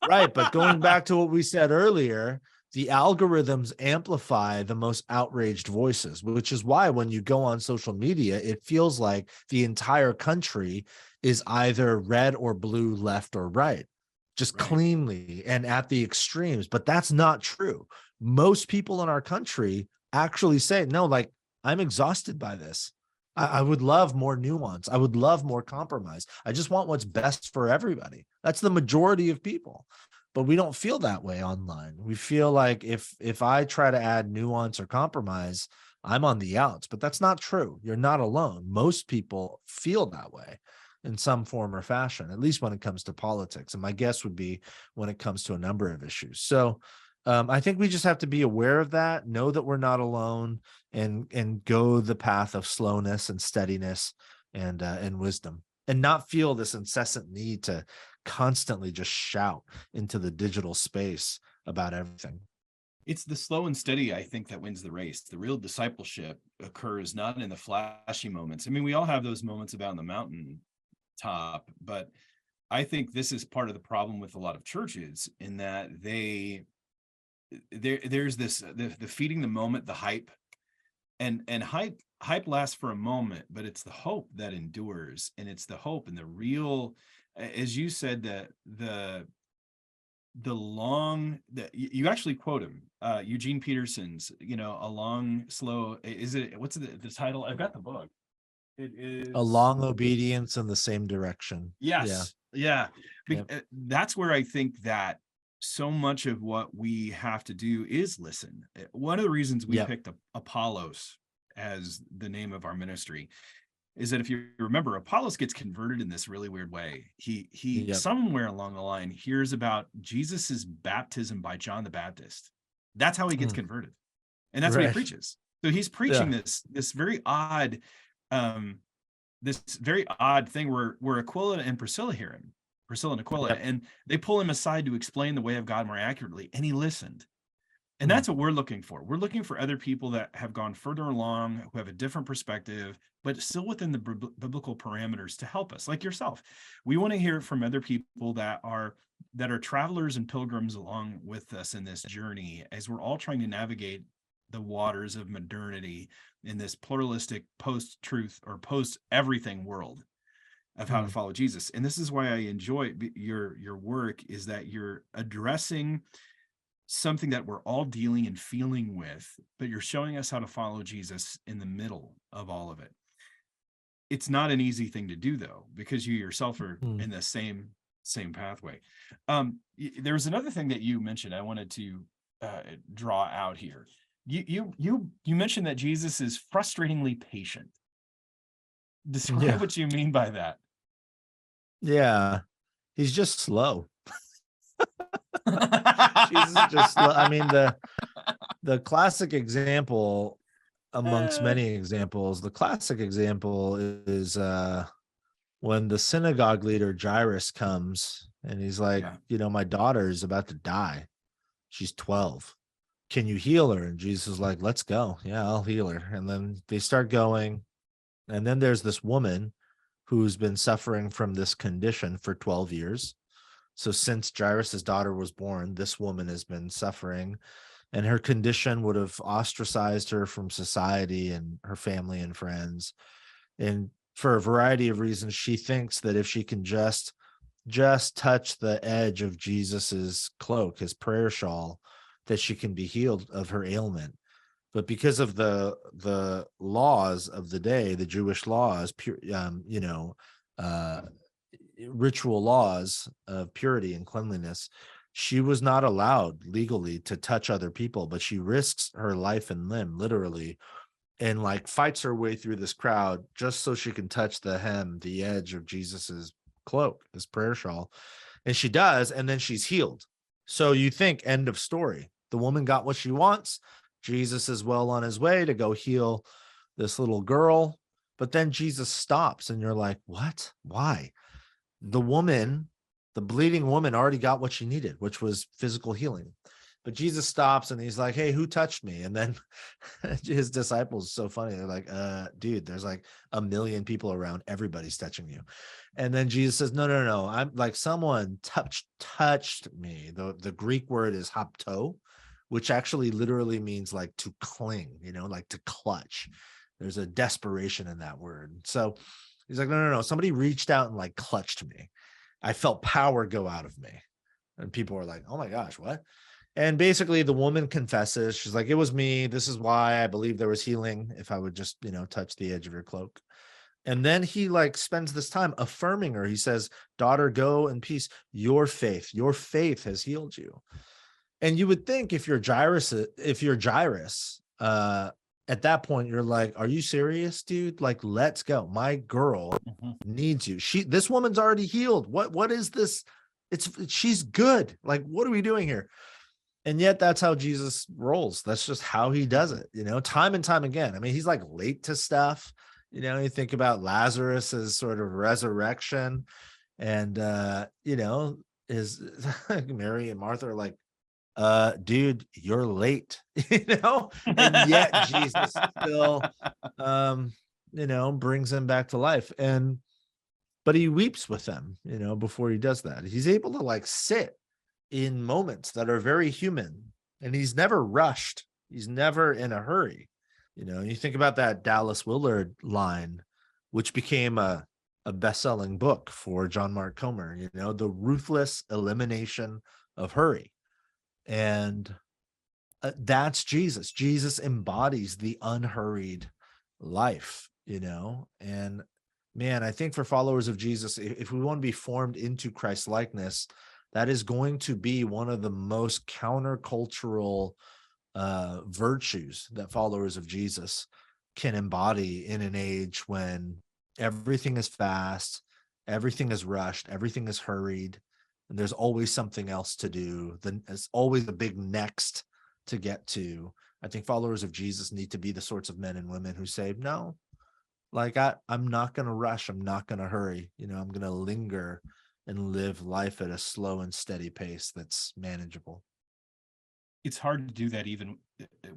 Right. But going back to what we said earlier, the algorithms amplify the most outraged voices, which is why when you go on social media, it feels like the entire country is either red or blue, left or right, just cleanly and at the extremes. But that's not true. Most people in our country actually say, no, like, I'm exhausted by this. I would love more nuance. I would love more compromise. I just want what's best for everybody. That's the majority of people. But we don't feel that way online. We feel like if I try to add nuance or compromise, I'm on the outs. But that's not true. You're not alone. Most people feel that way in some form or fashion, at least when it comes to politics. And my guess would be when it comes to a number of issues. So I think we just have to be aware of that, know that we're not alone, and go the path of slowness and steadiness and wisdom, and not feel this incessant need to constantly just shout into the digital space about everything. It's the slow and steady, I think, that wins the race. The real discipleship occurs not in the flashy moments. I mean, we all have those moments about on the mountain top, but I think this is part of the problem with a lot of churches, in that there's this the feeding the moment, the hype, and hype lasts for a moment, but it's the hope that endures, and it's the hope and the real, as you said, the long, that you actually quote him, Eugene Peterson's, a long slow, what's the title? I've got the book. It is A long obedience in the same direction. Yes. Yeah. That's where I think that so much of what we have to do is listen. One of the reasons we picked Apollos as the name of our ministry is that, if you remember, Apollos gets converted in this really weird way. He somewhere along the line hears about Jesus's baptism by John the Baptist. That's how he gets converted. And that's what he preaches. So he's preaching this very odd thing where Aquila and Priscilla hear him. Priscilla and Aquila, and they pull him aside to explain the way of God more accurately, and he listened. And that's what we're looking for. We're looking for other people that have gone further along, who have a different perspective, but still within the biblical parameters to help us, like yourself. We want to hear from other people that are travelers and pilgrims along with us in this journey, as we're all trying to navigate the waters of modernity in this pluralistic post-truth or post-everything world of how to follow Jesus. And this is why I enjoy your work, is that you're addressing something that we're all dealing and feeling with, but you're showing us how to follow Jesus in the middle of all of it. It's not an easy thing to do, though, because you yourself are in the same pathway. There's another thing that you mentioned I wanted to draw out here. You mentioned that Jesus is frustratingly patient. Describe what you mean by that. Yeah, he's just slow. Jesus is just slow. I mean, the classic example amongst many examples, the classic example is when the synagogue leader Jairus comes and he's like, my daughter is about to die. She's 12. Can you heal her? And Jesus is like, let's go. Yeah, I'll heal her. And then they start going. And then there's this woman who's been suffering from this condition for 12 years. So since Jairus's daughter was born, this woman has been suffering, and her condition would have ostracized her from society and her family and friends. And for a variety of reasons, she thinks that if she can just touch the edge of Jesus's cloak, his prayer shawl, that she can be healed of her ailment. But because of the laws of the day, the Jewish laws, ritual laws of purity and cleanliness, she was not allowed legally to touch other people, but she risks her life and limb literally, and like fights her way through this crowd just so she can touch the edge of Jesus's cloak, his prayer shawl. And she does, and then she's healed. So you think, end of story. The woman got what she wants. Jesus is well on his way to go heal this little girl. But then Jesus stops, and you're like, what? Why? The bleeding woman already got what she needed, which was physical healing. But Jesus stops and he's like, hey, who touched me? And then his disciples, so funny. They're like, dude, there's like 1 million people around. Everybody's touching you. And then Jesus says, no. I'm like, someone touched me. The Greek word is hapto, which actually literally means like to cling, like to clutch. There's a desperation in that word. So he's like, no. Somebody reached out and like clutched me. I felt power go out of me. And people were like, oh my gosh, what? And basically the woman confesses. She's like, it was me. This is why I believe there was healing if I would just, touch the edge of your cloak. And then he like spends this time affirming her. He says, daughter, go in peace. Your faith has healed you. And you would think if you're Jairus, at that point, you're like, are you serious, dude? Like, let's go. My girl needs you. This woman's already healed. What is this? She's good. Like, what are we doing here? And yet that's how Jesus rolls. That's just how he does it, time and time again. I mean, he's like late to stuff. You think about Lazarus's sort of resurrection, and is Mary and Martha are like, dude, you're late, and yet Jesus still, brings him back to life. But he weeps with them, before he does that. He's able to like sit in moments that are very human, and he's never rushed. He's never in a hurry. You think about that Dallas Willard line, which became a best-selling book for John Mark Comer, the ruthless elimination of hurry. And that's Jesus. Jesus embodies the unhurried life, and man, I think for followers of Jesus, if we want to be formed into Christ likeness, that is going to be one of the most countercultural virtues that followers of Jesus can embody in an age when everything is fast, everything is rushed, everything is hurried, and there's always something else to do. Then there's always a big next to get to. I think followers of Jesus need to be the sorts of men and women who say, no, like I'm not going to rush. I'm not going to hurry. I'm going to linger and live life at a slow and steady pace that's manageable. it's hard to do that even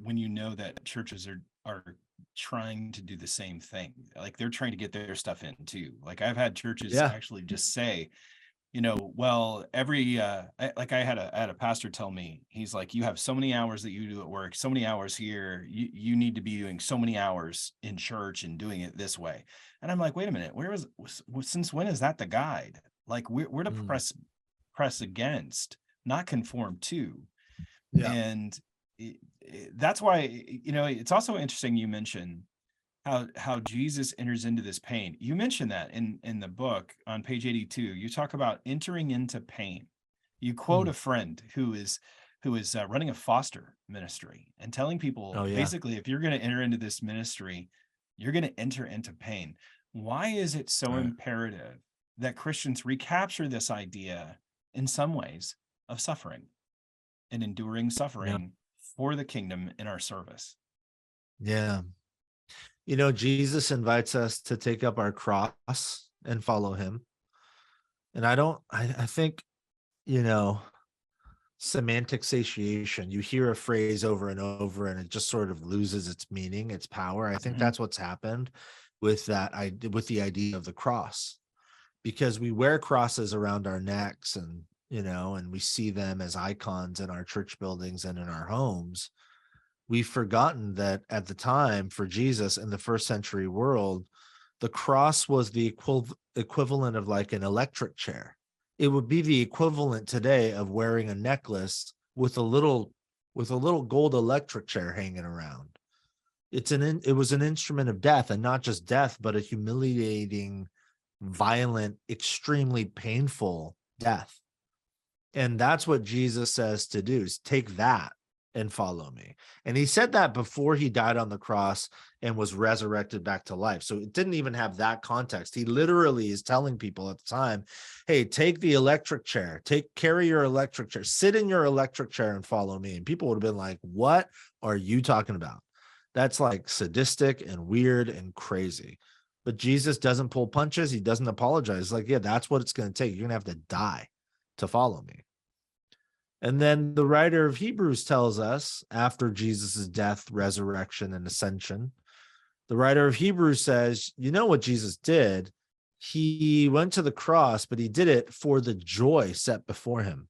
when you know that churches are trying to do the same thing. Like they're trying to get their stuff in too. Like I've had churches Yeah. actually just say, well, every I had a pastor tell me, he's like, you have so many hours that you do at work, so many hours here, you need to be doing so many hours in church and doing it this way. And I'm like, wait a minute, since when is that the guide? Like we're to press against, not conform to. Yeah. And that's why, it's also interesting you mentioned how Jesus enters into this pain. You mentioned that in the book on page 82. You talk about entering into pain. You quote a friend who is running a foster ministry and telling people, Oh, yeah. basically, if you're going to enter into this ministry, you're going to enter into pain. Why is it so imperative that Christians recapture this idea in some ways of suffering and enduring suffering for the kingdom in our service? Yeah. Jesus invites us to take up our cross and follow him. And I think, semantic satiation, you hear a phrase over and over and it just sort of loses its meaning, its power. I think that's what's happened with the idea of the cross, because we wear crosses around our necks and we see them as icons in our church buildings and in our homes. We've forgotten that at the time for Jesus in the first century world, the cross was the equivalent of like an electric chair. It would be the equivalent today of wearing a necklace with a little gold electric chair hanging around. It was an instrument of death, and not just death, but a humiliating, violent, extremely painful death. And that's what Jesus says to do, is take that and follow me. And he said that before he died on the cross and was resurrected back to life. So it didn't even have that context. He literally is telling people at the time, hey, take the electric chair, carry your electric chair, sit in your electric chair and follow me. And people would have been like, what are you talking about? That's like sadistic and weird and crazy. But Jesus doesn't pull punches. He doesn't apologize. Like, yeah, that's what it's going to take. You're going to have to die to follow me. And then the writer of Hebrews tells us, after Jesus' death, resurrection, and ascension, the writer of Hebrews says, you know what Jesus did? He went to the cross, but he did it for the joy set before him.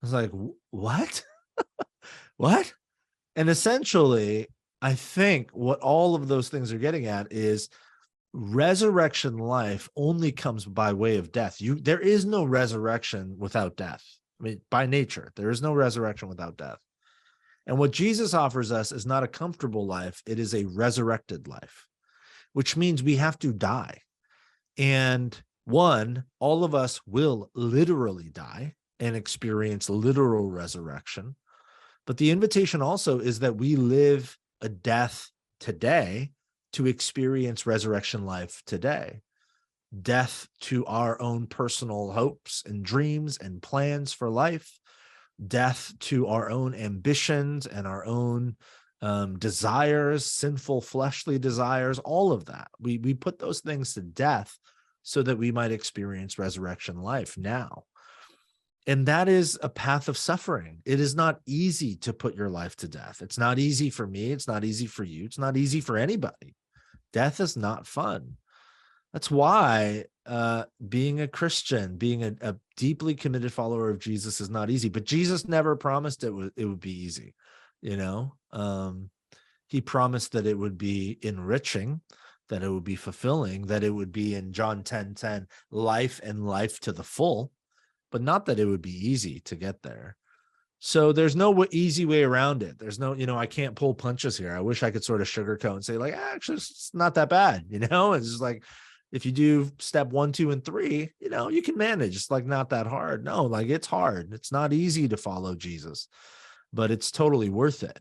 I was like, what? What? And essentially, I think what all of those things are getting at is resurrection life only comes by way of death. There is no resurrection without death. I mean, by nature, there is no resurrection without death. And what Jesus offers us is not a comfortable life. It is a resurrected life, which means we have to die. And all of us will literally die and experience literal resurrection. But the invitation also is that we live a death today to experience resurrection life today. Death to our own personal hopes and dreams and plans for life, death to our own ambitions and our own desires, sinful fleshly desires, all of that. We put those things to death so that we might experience resurrection life now. And that is a path of suffering. It is not easy to put your life to death. It's not easy for me. It's not easy for you. It's not easy for anybody. Death is not fun. That's why being a Christian, being a deeply committed follower of Jesus is not easy. But Jesus never promised it would be easy. He promised that it would be enriching, that it would be fulfilling, that it would be, in John 10:10, life and life to the full, but not that it would be easy to get there. So there's no easy way around it. There's no, I can't pull punches here. I wish I could sort of sugarcoat and say, like, actually, it's not that bad. It's just like, if you do step 1, 2, and 3, you can manage. It's like not that hard. No, like it's hard. It's not easy to follow Jesus, but it's totally worth it.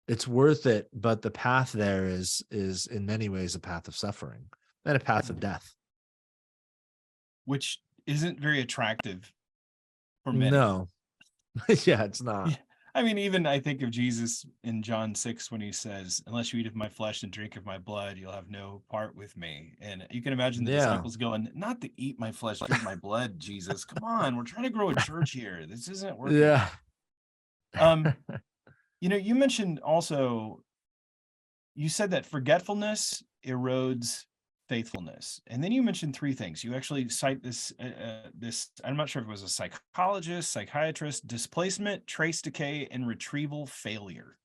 It's worth it. But the path there is in many ways a path of suffering and a path of death, which isn't very attractive for many. No. Yeah, it's not. Yeah. I mean, even I think of Jesus in John 6 when he says, unless you eat of my flesh and drink of my blood, you'll have no part with me. And you can imagine the disciples going, not to eat my flesh, drink my blood, Jesus. Come on, we're trying to grow a church here. This isn't working. Yeah. You mentioned also, you said that forgetfulness erodes faithfulness. And then you mentioned three things. You actually cite this, I'm not sure if it was a psychologist, psychiatrist: displacement, trace decay, and retrieval failure.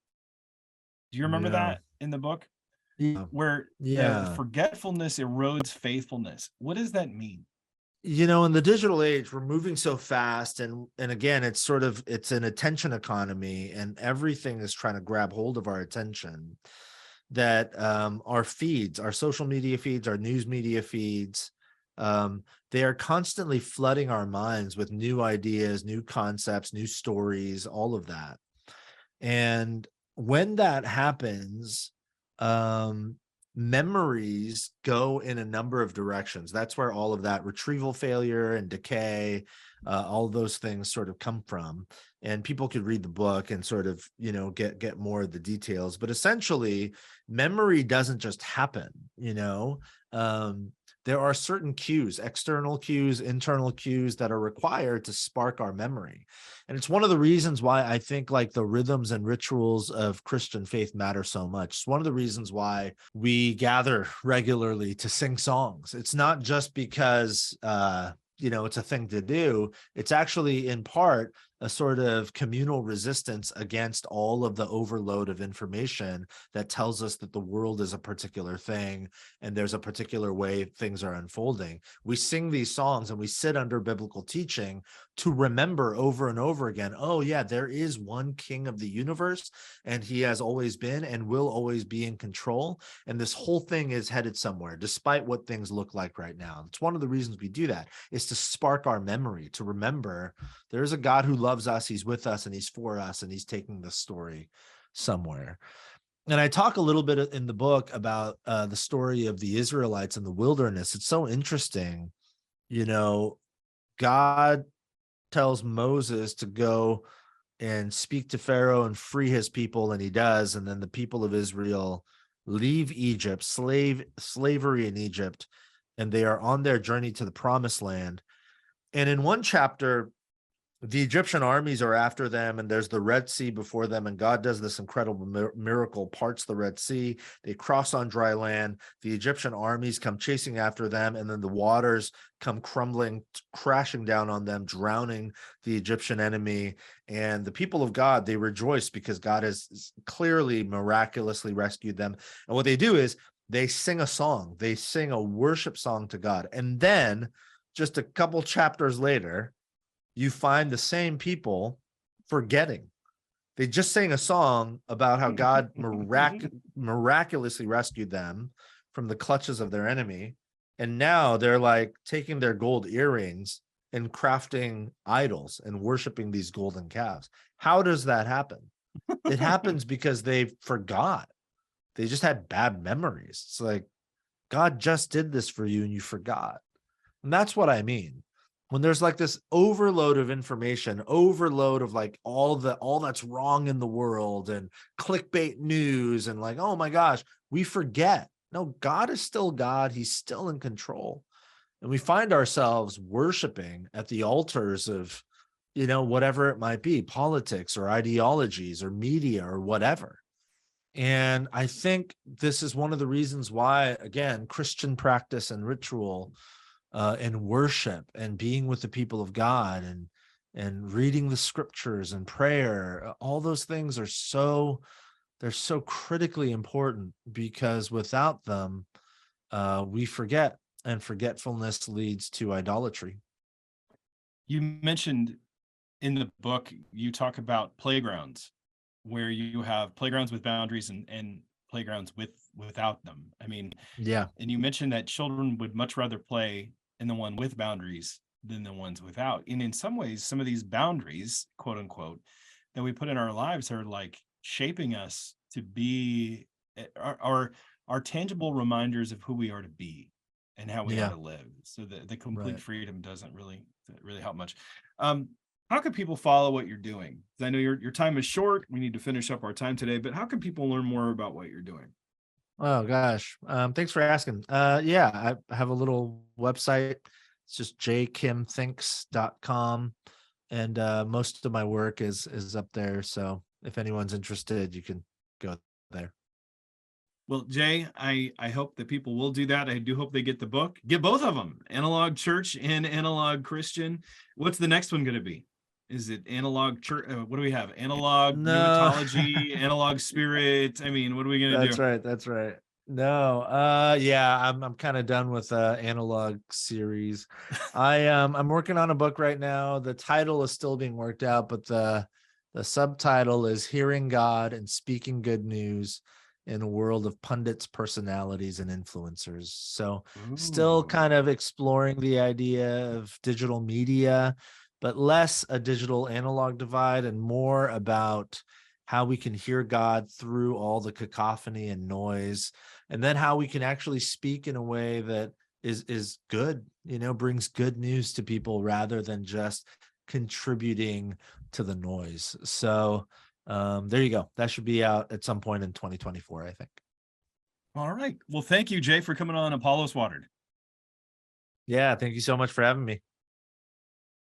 Do you remember Yeah. that in the book? Yeah. Where the Yeah. forgetfulness erodes faithfulness. What does that mean? In the digital age, we're moving so fast, and again, it's an attention economy, and everything is trying to grab hold of our attention. That our feeds, our social media feeds, our news media feeds, they are constantly flooding our minds with new ideas, new concepts, new stories, all of that. And when that happens, um, memories go in a number of directions. That's where all of that retrieval failure and decay, all those things sort of come from. And people could read the book and sort of, get more of the details. But essentially, memory doesn't just happen. There are certain cues, external cues, internal cues that are required to spark our memory. And it's one of the reasons why I think like the rhythms and rituals of Christian faith matter so much. It's one of the reasons why we gather regularly to sing songs. It's not just because it's a thing to do. It's actually in part a sort of communal resistance against all of the overload of information that tells us that the world is a particular thing and there's a particular way things are unfolding. We sing these songs and we sit under biblical teaching to remember over and over again, oh yeah, there is one king of the universe, and he has always been and will always be in control. And this whole thing is headed somewhere, despite what things look like right now. It's one of the reasons we do that, is to spark our memory, to remember there's a God who loves us, he's with us, and he's for us, and he's taking the story somewhere. And I talk a little bit in the book about the story of the Israelites in the wilderness. It's so interesting. God tells Moses to go and speak to Pharaoh and free his people, and he does. And then the people of Israel leave Egypt, slavery in Egypt, and they are on their journey to the promised land. And in one chapter, the Egyptian armies are after them, and there's the Red Sea before them, and God does this incredible miracle, parts the Red Sea. They cross on dry land. The Egyptian armies come chasing after them, and then the waters come crumbling, crashing down on them, drowning the Egyptian enemy. And the people of God, they rejoice because God has clearly miraculously rescued them. And what they do is they sing a song. They sing a worship song to God. And then just a couple chapters later, you find the same people forgetting. They just sang a song about how God miraculously rescued them from the clutches of their enemy. And now they're like taking their gold earrings and crafting idols and worshiping these golden calves. How does that happen? It happens because they forgot. They just had bad memories. It's like, God just did this for you and you forgot. And that's what I mean. When there's like this overload of information, overload of like all that's wrong in the world and clickbait news and like, oh my gosh, we forget. No, God is still God. He's still in control. And we find ourselves worshiping at the altars of, whatever it might be, politics or ideologies or media or whatever. And I think this is one of the reasons why, again, Christian practice and ritual and worship and being with the people of God and reading the scriptures and prayer, all those things they're so critically important, because without them, we forget, and forgetfulness leads to idolatry. You mentioned in the book, you talk about playgrounds, where you have playgrounds with boundaries and playgrounds without them. I mean, Yeah. and you mentioned that children would much rather play in the one with boundaries than the ones without. And in some ways, some of these boundaries, quote unquote, that we put in our lives are like shaping us to be, are tangible reminders of who we are to be and how we are to live. So the complete freedom doesn't really help much. How can people follow what you're doing? Because I know your time is short. We need to finish up our time today, but how can people learn more about what you're doing? Oh gosh. Thanks for asking. Yeah, I have a little website. It's just jkimthinks.com. and most of my work is up there. So if anyone's interested, you can go there. Well, Jay, I hope that people will do that. I do hope they get the book. Get both of them, Analog Church and Analog Christian. What's the next one going to be? Is it Analog Church? What do we have? Analog No, Pneumatology, Analog Spirit. I mean, what are we going to that's do? right. That's right. No, yeah, I'm kind of done with analog series. I'm working on a book right now. The title is still being worked out, but the subtitle is Hearing God and Speaking Good News in a World of Pundits, Personalities, and Influencers. So still Ooh. kind of exploring the idea of digital media, but less a digital analog divide and more about how we can hear God through all the cacophony and noise, and then how we can actually speak in a way that is good, brings good news to people rather than just contributing to the noise. So there you go. That should be out at some point in 2024, I think. All right. Well, thank you, Jay, for coming on Apollos Watered. Yeah, thank you so much for having me.